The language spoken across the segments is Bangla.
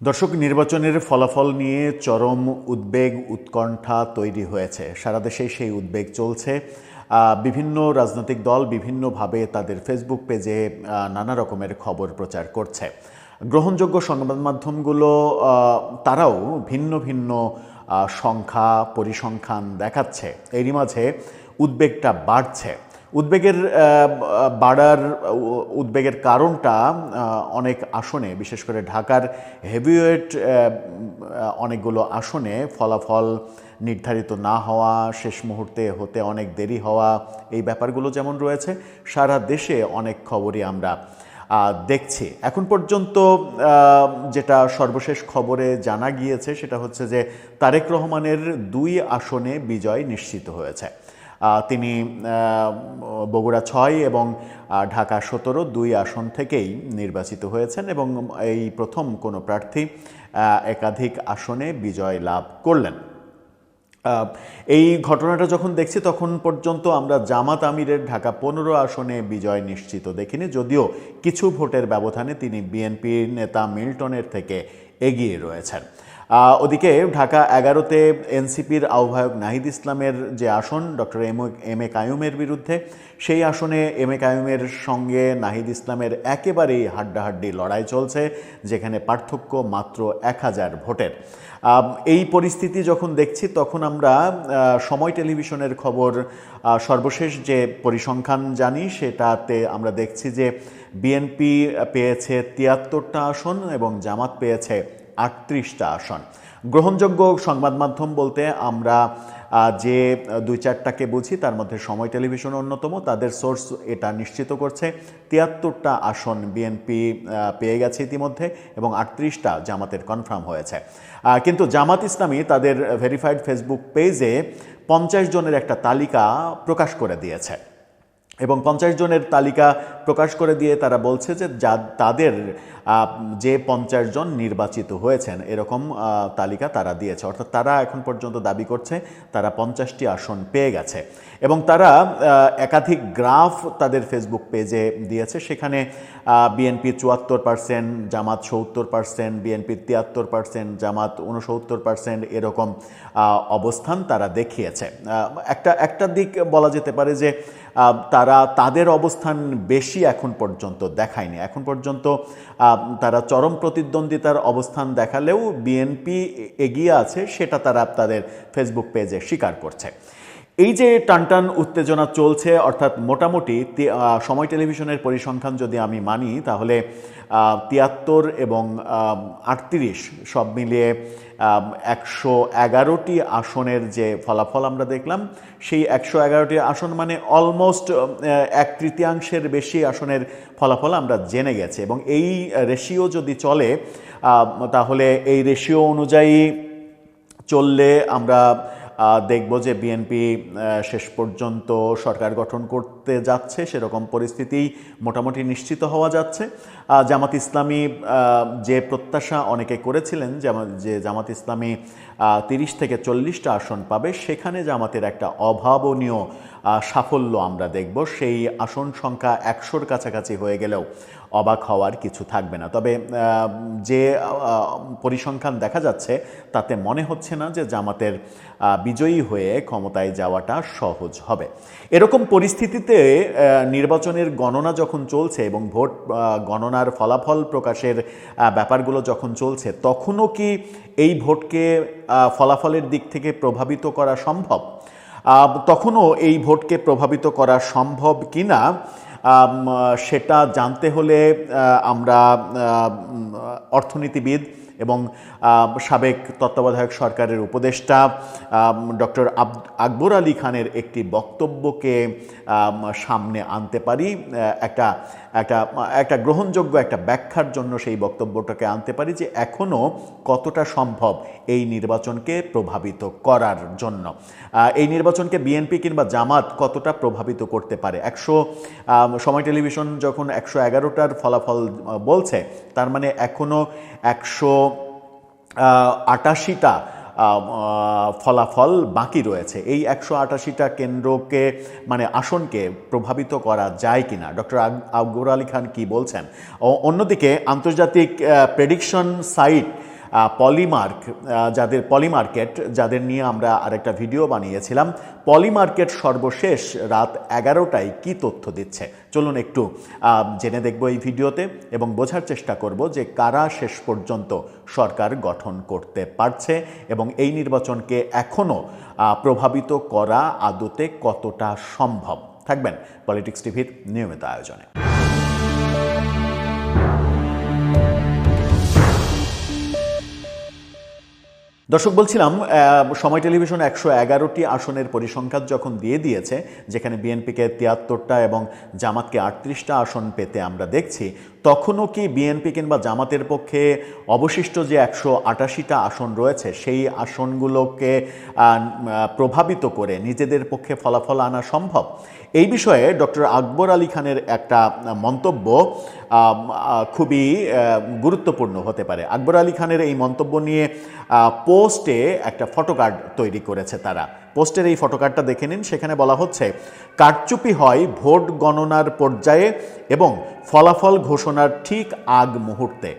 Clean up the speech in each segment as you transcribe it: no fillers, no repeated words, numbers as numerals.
দর্শক, নির্বাচনের ফলাফল নিয়ে চরম উদ্বেগ উৎকণ্ঠা তৈরি হয়েছে। সারা দেশে সেই উদ্বেগ চলছে। বিভিন্ন রাজনৈতিক দল বিভিন্নভাবে তাদের ফেসবুক পেজে নানা রকমের খবর প্রচার করছে। গ্রহণযোগ্য সংবাদ মাধ্যমগুলো তারাও ভিন্ন ভিন্ন সংখ্যা পরিসংখ্যান দেখাচ্ছে। এরই মাঝে উদ্বেগটা বাড়ছে। উদ্বেগের কারণটা অনেক আসনে, বিশেষ করে ঢাকার হেভিওয়েট অনেকগুলো আসনে ফলাফল নির্ধারিত না হওয়া, শেষ মুহূর্তে হতে অনেক দেরি হওয়া, এই ব্যাপারগুলো যেমন রয়েছে, সারা দেশে অনেক খবরই আমরা দেখছি। এখন পর্যন্ত যেটা সর্বশেষ খবরে জানা গিয়েছে সেটা হচ্ছে যে তারেক রহমানের 2 আসনে বিজয় নিশ্চিত হয়েছে। তিনি বগুড়া 6 এবং ঢাকা 17 2 আসন থেকেই নির্বাচিত হয়েছেন এবং এই প্রথম কোনো প্রার্থী একাধিক আসনে বিজয় লাভ করলেন। এই ঘটনাটা যখন দেখছি তখন পর্যন্ত আমরা জামাত আমিরের ঢাকা 15 আসনে বিজয় নিশ্চিত দেখিনি, যদিও কিছু ভোটের ব্যবধানে তিনি বিএনপির নেতা মিল্টনের থেকে এগিয়ে রয়েছেন। ওদিকে ঢাকা 11-তে এনসিপির আহ্বায়ক নাহিদ ইসলামের যে আসন ডক্টর এম এ কাইয়ুমের বিরুদ্ধে, সেই আসনে এম এ কাইয়ুমের সঙ্গে নাহিদ ইসলামের একেবারেই হাড্ডাহাড্ডি লড়াই চলছে, যেখানে পার্থক্য মাত্র 1000 ভোটের। এই পরিস্থিতি যখন দেখছি তখন আমরা সময় টেলিভিশনের খবর সর্বশেষ যে পরিসংখ্যান জানি সেটাতে আমরা দেখছি যে বিএনপি পেয়েছে 73টা আসন এবং জামাত পেয়েছে 38টা আসন। গ্রহণযোগ্য সংবাদ মাধ্যম বলতে আমরা যে 2-4টাকে বুঝি, তার মধ্যে সময় টেলিভিশন অন্যতম। তাদের সোর্স এটা নিশ্চিত করছে 73টা আসন বিএনপি পেয়ে গেছে ইতিমধ্যে এবং 38টা জামাতের কনফার্ম হয়েছে। কিন্তু জামাত ইসলামী তাদের ভেরিফাইড ফেসবুক পেজে 50 জনের একটা তালিকা প্রকাশ করে দিয়েছে এবং 50 জনের তালিকা প্রকাশ করে দিয়ে তারা বলছে যে তাদের যে 50 জন নির্বাচিত হয়েছেন এরকম তালিকা তারা দিয়েছে। অর্থাৎ তারা এখন পর্যন্ত দাবি করছে তারা 50টি আসন পেয়ে গেছে এবং তারা একাধিক গ্রাফ তাদের ফেসবুক পেজে দিয়েছে। সেখানে বিএনপি 74%, জামাত 70%, বিএনপির 73%, জামাত 69%, এরকম অবস্থান তারা দেখিয়েছে। একটা দিক বলা যেতে পারে যে তারা তাদের অবস্থান বেশি এখন পর্যন্ত দেখায়নি। এখন পর্যন্ত তারা চরম প্রতিদ্বন্দ্বিতার অবস্থান দেখালেও বিএনপি এগিয়ে আছে, সেটা তারা তাদের ফেসবুক পেজে স্বীকার করছে। এই যে টানটান উত্তেজনা চলছে, অর্থাৎ মোটামুটি সময় টেলিভিশনের পরিসংখ্যান যদি আমি মানি তাহলে 73 এবং 38 সব মিলিয়ে 111টি আসনের যে ফলাফল আমরা দেখলাম, সেই 111টি আসন মানে অলমোস্ট 1/3 বেশি আসনের ফলাফল আমরা জেনে গেছি এবং এই রেশিও যদি চলে তাহলে এই রেশিও অনুযায়ী চললে আমরা দেখব যে বিএনপি শেষ পর্যন্ত সরকার গঠন করতে যাচ্ছে, সেরকম পরিস্থিতি মোটামুটি নিশ্চিত হওয়া যাচ্ছে। জামাত ইসলামী যে প্রত্যাশা অনেকে করেছিলেন যে জামাত ইসলামী 30 থেকে 40টা আসন পাবে, সেখানে জামাতের একটা অভাবনীয় সাফল্য আমরা দেখব। সেই আসন সংখ্যা 100-র কাছাকাছি হয়ে গেলেও অবাক হওয়ার কিছু থাকবে না। তবে যে পরিসংখ্যান দেখা যাচ্ছে তাতে মনে হচ্ছে না যে জামাতের বিজয়ী হয়ে ক্ষমতায় যাওয়াটা সহজ হবে। এরকম পরিস্থিতিতে নির্বাচনের গণনা যখন চলছে এবং ভোট গণনার ফলাফল প্রকাশের ব্যাপারগুলো যখন চলছে, তখনও কি এই ভোটকে ফলাফলের দিক থেকে প্রভাবিত করা সম্ভব? তখনও এই ভোটকে প্রভাবিত করা সম্ভব কিনা সেটা জানতে হলে আমরা অর্থনীতিবিদ এবং সাবেক তত্ত্বাবধায়ক সরকারের উপদেষ্টা ডক্টর আকবর আলী খানের একটি বক্তব্যকে সামনে আনতে পারি। একটা গ্রহণযোগ্য একটা ব্যাখ্যার জন্য সেই বক্তব্যটাকে আনতে পারি যে এখনও কতটা সম্ভব এই নির্বাচনকে প্রভাবিত করার জন্য। এই নির্বাচনকে বিএনপি কিংবা জামাত কতটা প্রভাবিত করতে পারে। সময় টেলিভিশন যখন 111টার ফলাফল বলছে, তার মানে এখনও 188টা ফলাফল বাকি রয়েছে। এই 188টা কেন্দ্রকে মানে আসনকে প্রভাবিত করা যায় কিনা, ডক্টর আকবর আলী খান কি বলছেন। অন্যদিকে আন্তর্জাতিক প্রেডিকশন সাইট পলিমার্ক পলিমার্কেট যাদের নিয়ে আমরা আরেকটা ভিডিও বানিয়েছিলাম, পলিমার্কেট সর্বশেষ রাত 11টায় কী তথ্য দিচ্ছে চলুন একটু জেনে দেখব এই ভিডিওতে এবং বোঝার চেষ্টা করব যে কারা শেষ পর্যন্ত সরকার গঠন করতে পারছে এবং এই নির্বাচনকে এখনও প্রভাবিত করা আদতে কতটা সম্ভব। থাকবেন পলিটিক্স টিভির নিয়মিত আয়োজনে। দর্শক, বলছিলাম সময় টেলিভিশন 111টি আসনের পরিসংখ্যান যখন দিয়ে দিয়েছে, যেখানে বিএনপিকে 73টা এবং জামাতকে 38টা আসন পেতে আমরা দেখছি, তখনও কি বিএনপি কিংবা জামাতের পক্ষে অবশিষ্ট যে 188টা আসন রয়েছে সেই আসনগুলোকে প্রভাবিত করে নিজেদের পক্ষে ফলাফল আনা সম্ভব? এই বিষয়ে ডক্টর আকবর আলী খানের একটা মন্তব্য খুবই গুরুত্বপূর্ণ হতে পারে। আকবর আলী খানের এই মন্তব্য নিয়ে পোস্টে একটা ফটোকার্ড তৈরি করেছে তারা। পোস্টের এই ফটোকার্ডটা দেখে নিন। সেখানে বলা হচ্ছে, কারচুপি হয় ভোট গণনার পর্যায়ে এবং ফলাফল ঘোষণার ঠিক আগ মুহূর্তে।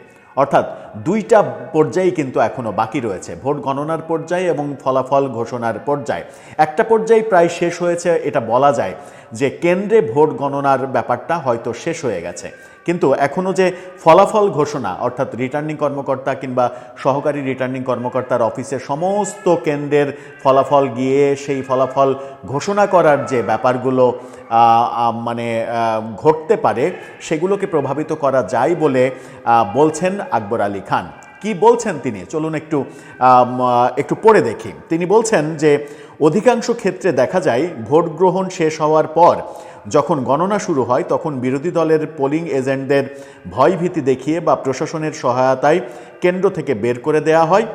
অর্থাৎ দুইটা পর্যায়ে কিন্তু এখনও বাকি রয়েছে, ভোট গণনার পর্যায়ে এবং ফলাফল ঘোষণার পর্যায়ে। একটা পর্যায়ে প্রায় শেষ হয়েছে, এটা বলা যায় যে কেন্দ্রে ভোট গণনার ব্যাপারটা হয়তো শেষ হয়ে গেছে, কিন্তু এখনও যে ফলাফল ঘোষণা, অর্থাৎ রিটার্নিং কর্মকর্তা কিংবা সহকারী রিটার্নিং কর্মকর্তার অফিসে সমস্ত কেন্দ্রের ফলাফল গিয়ে সেই ফলাফল ঘোষণা করার যে ব্যাপারগুলো ঘটতে পারে, সেগুলোকে প্রভাবিত করা যায় বলে বলছেন আকবর আলী খান। কি বলছেন তিনি চলুন একটু পড়ে দেখি। তিনি বলছেন যে অধিকাংশ ক্ষেত্রে দেখা যায় ভোট গ্রহণ শেষ হওয়ার পর যখন গণনা শুরু হয় তখন বিরোধী দলের পোলিং এজেন্টদের ভয়ভীতি দেখিয়ে বা প্রশাসনের সহায়তায় কেন্দ্র থেকে বের করে দেওয়া হয়।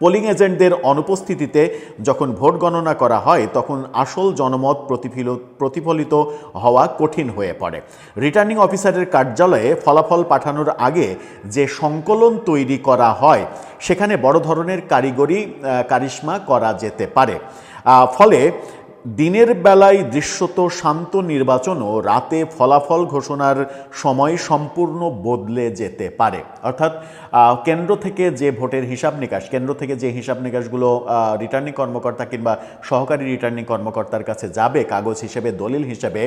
পোলিং এজেন্টদের অনুপস্থিতিতে যখন ভোট গণনা করা হয় তখন আসল জনমত প্রতিফলিত হওয়া কঠিন হয়ে পড়ে। রিটার্নিং অফিসারের কার্যালয়ে ফলাফল পাঠানোর আগে যে সংকলন তৈরি করা হয় সেখানে বড় ধরনের কারিশমা করা যেতে পারে। ফলে দিনের বেলায় দৃশ্যত শান্ত নির্বাচনও রাতে ফলাফল ঘোষণার সময় সম্পূর্ণ বদলে যেতে পারে। অর্থাৎ কেন্দ্র থেকে যে ভোটের হিসাব নিকাশ, কেন্দ্র থেকে যে হিসাব নিকাশগুলো রিটার্নিং কর্মকর্তা কিংবা সহকারী রিটার্নিং কর্মকর্তার কাছে যাবে কাগজ হিসেবে, দলিল হিসেবে,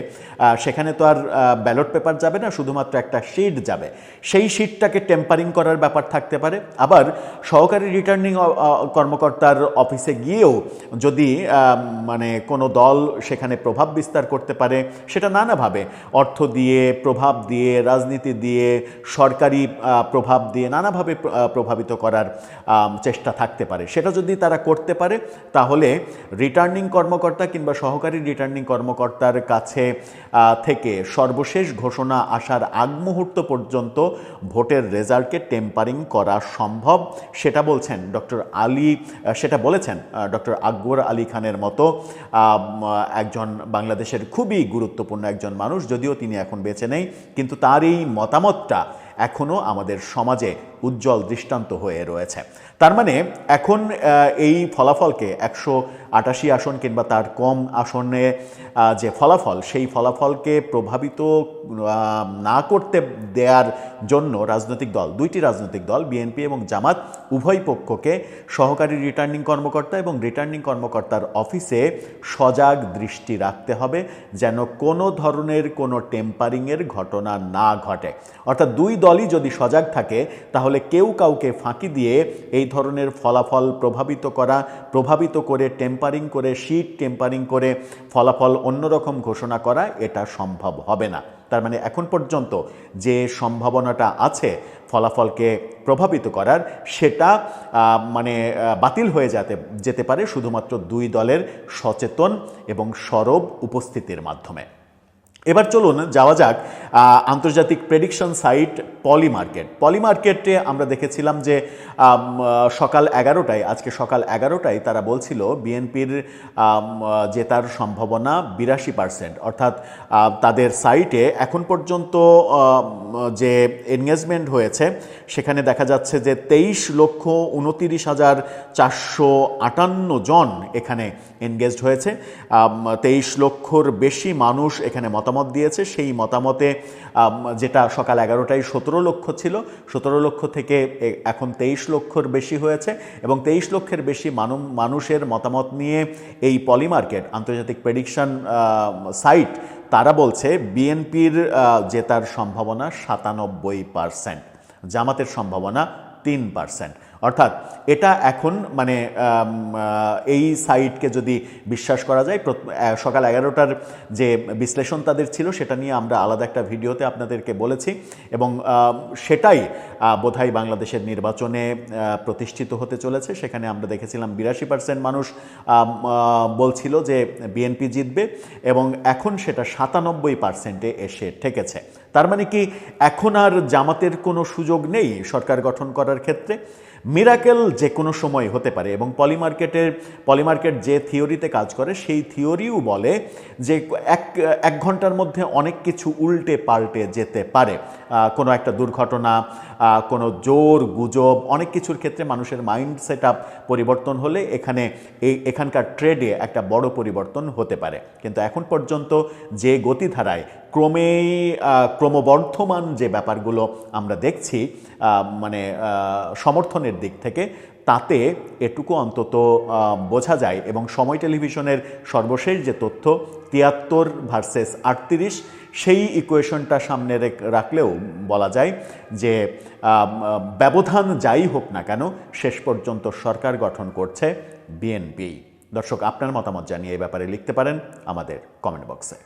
সেখানে তো আর ব্যালট পেপার যাবে না, শুধুমাত্র একটা শিট যাবে। সেই শিটটাকে টেম্পারিং করার ব্যাপার থাকতে পারে। আবার সহকারী রিটার্নিং কর্মকর্তার অফিসে গিয়েও যদি কোনো দল সেখানে প্রভাব বিস্তার করতে পারে, সেটা নানাভাবে, অর্থ দিয়ে, প্রভাব দিয়ে, রাজনীতি দিয়ে, সরকারি প্রভাব দিয়ে নানাভাবে প্রভাবিত করার চেষ্টা থাকতে পারে। সেটা যদি তারা করতে পারে তাহলে রিটার্নিং কর্মকর্তা কিংবা সহকারী রিটার্নিং কর্মকর্তার কাছে থেকে সর্বশেষ ঘোষণা আসার আগ মুহূর্ত পর্যন্ত ভোটের রেজাল্টকে টেম্পারিং করা সম্ভব। সেটা বলেছেন ডক্টর আকবর আলী খানের মতো একজন বাংলাদেশের খুবই গুরুত্বপূর্ণ একজন মানুষ, যদিও তিনি এখন বেঁচে নেই, কিন্তু তার এই মতামতটা এখনও আমাদের সমাজে উজ্জ্বল দৃষ্টান্ত হয়ে রয়েছে। তার মানে এখন এই ফলাফলকে 188 আসন কিংবা তার কম আসনে যে ফলাফল, সেই ফলাফলকে প্রভাবিত না করতে দেওয়ার জন্য দুইটি রাজনৈতিক দল বিএনপি এবং জামাত উভয় পক্ষকে সহকারী রিটার্নিং কর্মকর্তা এবং রিটার্নিং কর্মকর্তার অফিসে সজাগ দৃষ্টি রাখতে হবে যেন কোনো ধরনের কোনো টেম্পারিংয়ের ঘটনা না ঘটে। অর্থাৎ দুই দলই যদি সজাগ থাকে তাহলে কেউ কাউকে ফাঁকি দিয়ে এই ধরনের ফলাফল প্রভাবিত করে টেম্পারিং করে, শিট টেম্পারিং করে ফলাফল অন্যরকম ঘোষণা করা, এটা সম্ভব হবে না। তার মানে এখন পর্যন্ত যে সম্ভাবনাটা আছে ফলাফলকে প্রভাবিত করার, সেটা বাতিল হয়ে যেতে পারে শুধুমাত্র দুই দলের সচেতন এবং সরব উপস্থিতির মাধ্যমে। এবার চলুন যাওয়া যাক আন্তর্জাতিক প্রেডিকশন সাইট পলিমার্কেটে আমরা দেখেছিলাম যে আজকে সকাল 11টায় তারা বলছিল বিএনপির জেতার সম্ভাবনা 82%। অর্থাৎ তাদের সাইটে এখন পর্যন্ত যে এনগেজমেন্ট হয়েছে সেখানে দেখা যাচ্ছে যে 23,29,458 জন এখানে এনগেজড হয়েছে। 23 লক্ষর বেশি মানুষ এখানে মতামত দিয়েছে। সেই মতামতে যেটা সকাল 11টায় 17 লক্ষ ছিল, 17 লক্ষ থেকে এখন 23 লক্ষর বেশি হয়েছে এবং 23 লক্ষের বেশি মানুষের মতামত নিয়ে এই পলিমার্কেট আন্তর্জাতিক প্রেডিকশন সাইট তারা বলছে বিএনপির জেতার সম্ভাবনা 97%, জামাতের সম্ভাবনা 3%। অর্থাৎ এটা এখন মানে এই সাইটকে যদি বিশ্বাস করা যায়, সকাল 11টার যে বিশ্লেষণ তাদের ছিল সেটা নিয়ে আমরা আলাদা একটা ভিডিওতে আপনাদেরকে বলেছি এবং সেটাই বোধহয় বাংলাদেশের নির্বাচনে প্রতিষ্ঠিত হতে চলেছে। সেখানে আমরা দেখেছিলাম 82% মানুষ বলছিল যে বিএনপি জিতবে এবং এখন সেটা 97%-এ এসে ঠেকেছে। তার মানে কি এখন আর জামাতের কোনো সুযোগ নেই সরকার গঠন করার ক্ষেত্রে? মিরাকেল যে কোনো সময় হতে পারে এবং পলিমার্কেট যে থিওরিতে কাজ করে সেই থিওরিও বলে যে এক ঘন্টার মধ্যে অনেক কিছু উল্টে পাল্টে যেতে পারে। কোনো একটা দুর্ঘটনা, কোনো জোর গুজব, অনেক কিছুর ক্ষেত্রে মানুষের মাইন্ড সেট আপ পরিবর্তন হলে এখানকার ট্রেডে একটা বড় পরিবর্তন হতে পারে। কিন্তু এখন পর্যন্ত যে গতিধারায় ক্রমবর্ধমান যে ব্যাপারগুলো আমরা দেখছি মানে সমর্থনের দিক থেকে, তাতে এটুকু অন্তত বোঝা যায়। এবং সময় টেলিভিশনের সর্বশেষ যে তথ্য 73 ভার্সেস 38, সেই ইকুয়েশনটা সামনে রাখলেও বলা যায় যে ব্যবধান যাই হোক না কেন শেষ পর্যন্ত সরকার গঠন করছে বিএনপি। দর্শক, আপনার মতামত জানিয়ে এই ব্যাপারে লিখতে পারেন আমাদের কমেন্ট বক্সে।